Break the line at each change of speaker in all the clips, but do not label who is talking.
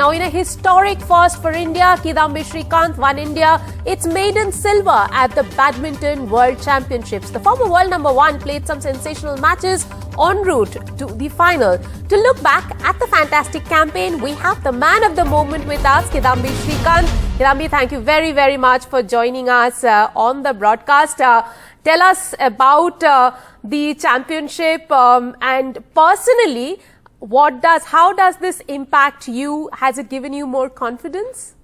Now, in a historic first for India, Kidambi Srikanth won India its maiden silver at the Badminton World Championships. The former world number one played some sensational matches en route to the final. To look back at the fantastic campaign, we have the man of the moment with us, Kidambi Srikanth. Kidambi, thank you very, very much for joining us on the broadcast. Tell us about the championship and personally, how does this impact you? Has it given you more confidence?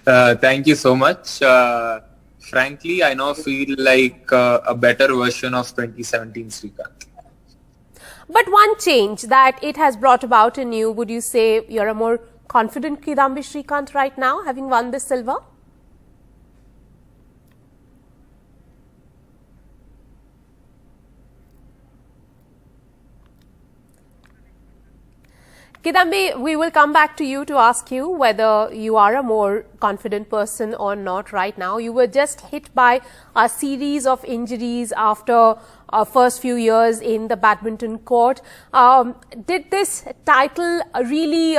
Thank you so much. Frankly, I now feel like a better version of 2017 Srikanth.
But one change that it has brought about in you, would you say you're a more confident Kidambi Srikanth right now, having won this silver? Kidambi, we will come back to you to ask you whether you are a more confident person or not right now. You were just hit by a series of injuries after first few years in the badminton court. Did this title really,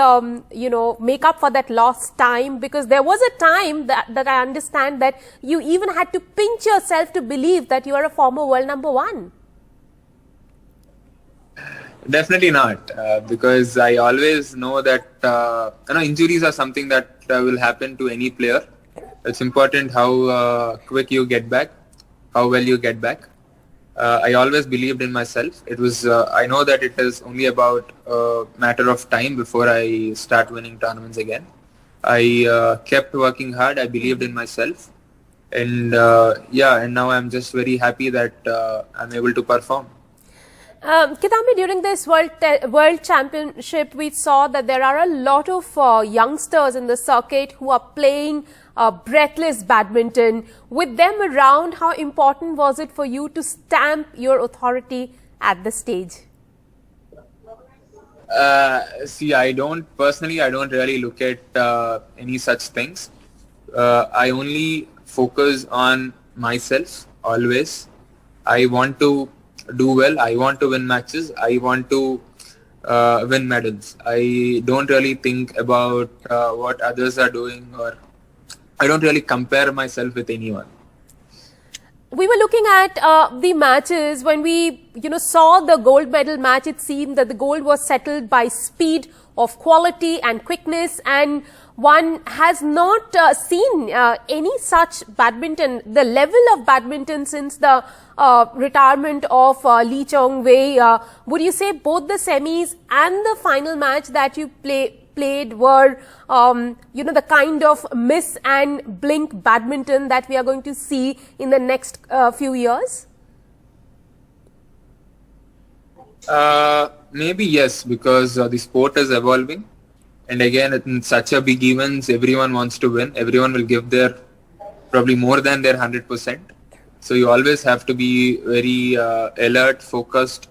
make up for that lost time? Because there was a time that I understand that you even had to pinch yourself to believe that you are a former world number one.
Definitely not, because I always know that injuries are something that will happen to any player. It's important how quick you get back, how well you get back. I always believed in myself. It was I know that it is only about a matter of time before I start winning tournaments again. I kept working hard. I believed in myself, and and now I'm just very happy that I'm able to perform.
Kidambi, during this World Championship, we saw that there are a lot of youngsters in the circuit who are playing breathless badminton. With them around, how important was it for you to stamp your authority at the stage?
See, I don't really look at any such things. I only focus on myself always. I want to do well. I want to win matches. I want to win medals. I don't really think about what others are doing, or I don't really compare myself with anyone.
We were looking at the matches when we, saw the gold medal match. It seemed that the gold was settled by speed of quality and quickness, and one has not seen any such badminton, the level of badminton since the retirement of Lee Chong-wei. Would you say both the semis and the final match that you played were, the kind of miss and blink badminton that we are going to see in the next few years?
Maybe yes, because the sport is evolving. And again, in such a big events, everyone wants to win. Everyone will give their probably more than their 100%. So you always have to be very alert, focused.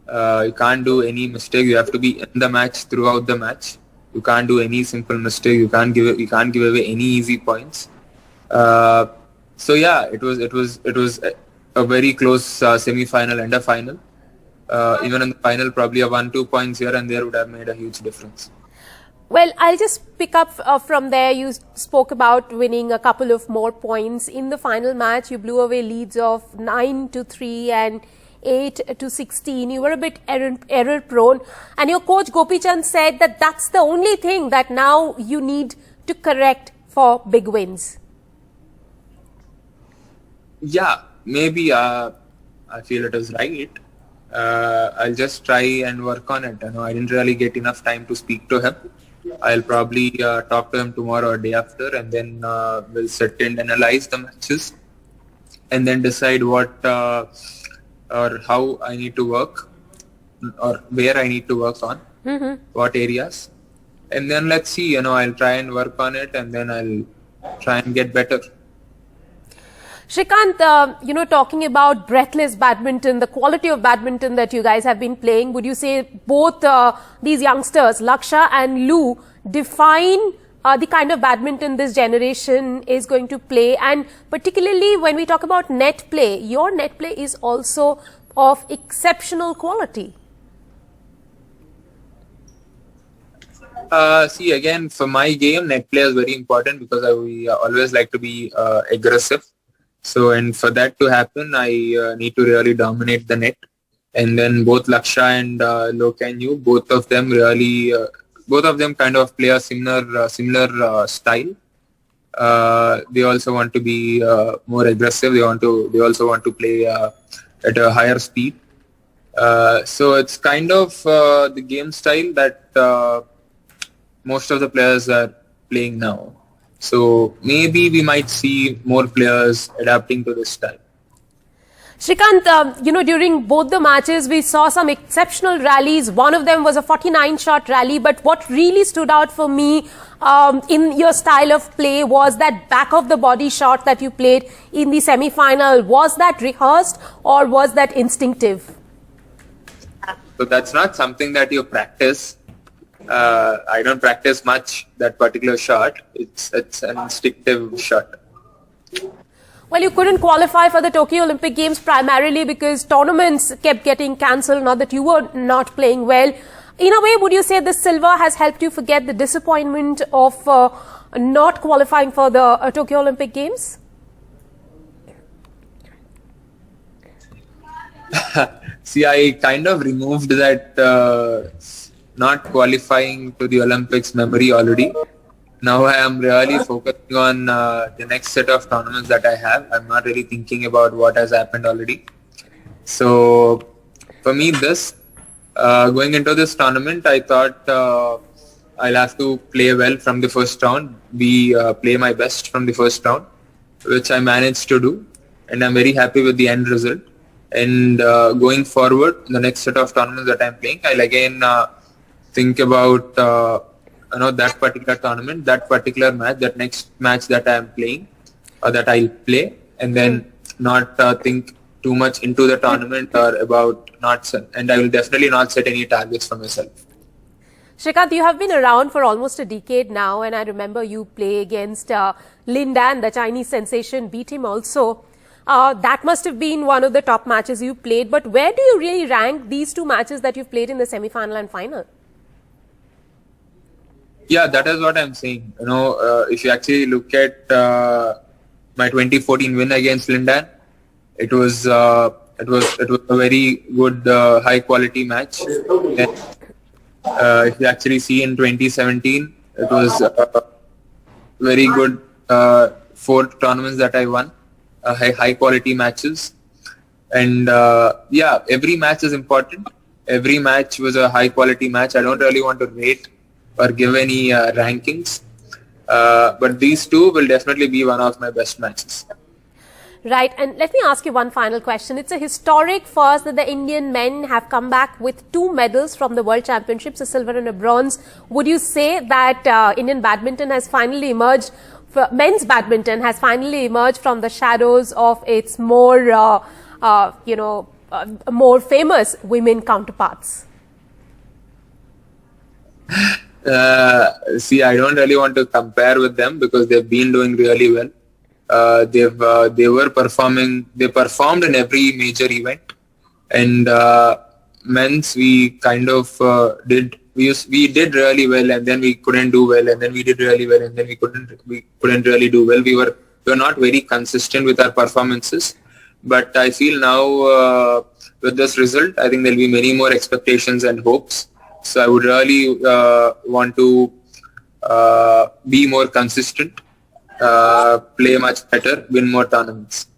You can't do any mistake. You have to be in the match throughout the match. You can't do any simple mistake. You can't give away any easy points. So yeah, it was a very close semi-final and a final. Even in the final, probably a 1-2 points here and there would have made a huge difference.
Well, I'll just pick up from there. You spoke about winning a couple of more points. In the final match, you blew away leads of 9-3 and 8-16. You were a bit error prone. And your coach Gopi Chand said that that's the only thing that now you need to correct for big wins.
Yeah, maybe I feel it is right. I'll just try and work on it. I didn't really get enough time to speak to him. I'll probably talk to him tomorrow or day after, and then we'll sit and analyze the matches and then decide what or how I need to work or where I need to work on, what areas. And then let's see, I'll try and work on it, and then I'll try and get better.
Srikanth, talking about breathless badminton, the quality of badminton that you guys have been playing, would you say both these youngsters, Laksha and Lou, define the kind of badminton this generation is going to play? And particularly when we talk about net play, your net play is also of exceptional quality.
See, again, for my game, net play is very important because we always like to be aggressive. So, and for that to happen, I need to really dominate the net. And then both Laksha and Lokanyu, both of them kind of play a similar style. They also want to be more aggressive. They also want to play at a higher speed. So it's kind of the game style that most of the players are playing now. So maybe we might see more players adapting to this style.
Srikanth, during both the matches, we saw some exceptional rallies. One of them was a 49-shot rally. But what really stood out for me in your style of play was that back of the body shot that you played in the semi-final. Was that rehearsed or was that instinctive?
So that's not something that you practice. I don't practice much that particular shot. It's an instinctive shot.
Well, you couldn't qualify for the Tokyo Olympic Games primarily because tournaments kept getting cancelled, not that you were not playing well. In a way, would you say this silver has helped you forget the disappointment of not qualifying for the Tokyo Olympic Games?
See, I kind of removed that not qualifying to the Olympics memory already. Now I am really focusing on the next set of tournaments that I have. I'm not really thinking about what has happened already. So for me, going into this tournament, I thought I'll have to play well from the first round, play my best from the first round, which I managed to do. And I'm very happy with the end result. And going forward, the next set of tournaments that I'm playing, I'll again think about that particular tournament, that particular match, that next match that I am playing or that I'll play, and then not think too much into the tournament or about and I will definitely not set any targets for myself.
Srikanth, you have been around for almost a decade now, and I remember you play against Lin Dan, the Chinese sensation, beat him also. That must have been one of the top matches you played, but where do you really rank these two matches that you've played in the semi-final and final?
Yeah, that is what I'm saying. If you actually look at my 2014 win against Lin Dan, it was a very good, high quality match. And, if you actually see in 2017, it was very good 4 tournaments that I won, high quality matches. And every match is important. Every match was a high quality match. I don't really want to rate or give any rankings. But these two will definitely be one of my best matches.
Right, and let me ask you one final question. It's a historic first that the Indian men have come back with 2 medals from the World Championships, a silver and a bronze. Would you say that Indian badminton has finally emerged, men's badminton has finally emerged from the shadows of its more, more famous women counterparts?
See, I don't really want to compare with them because they've been doing really well. They performed in every major event, and men's we kind of did really well, and then we couldn't do well, and then we did really well, and then we couldn't really do well. We were not very consistent with our performances, but I feel now with this result, I think there'll be many more expectations and hopes. So I would really want to be more consistent, play much better, win more tournaments.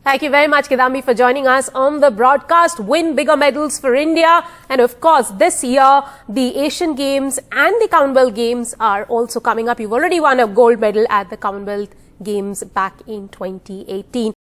Thank you very much, Kidambi, for joining us on the broadcast. Win bigger medals for India. And of course, this year, the Asian Games and the Commonwealth Games are also coming up. You've already won a gold medal at the Commonwealth Games back in 2018.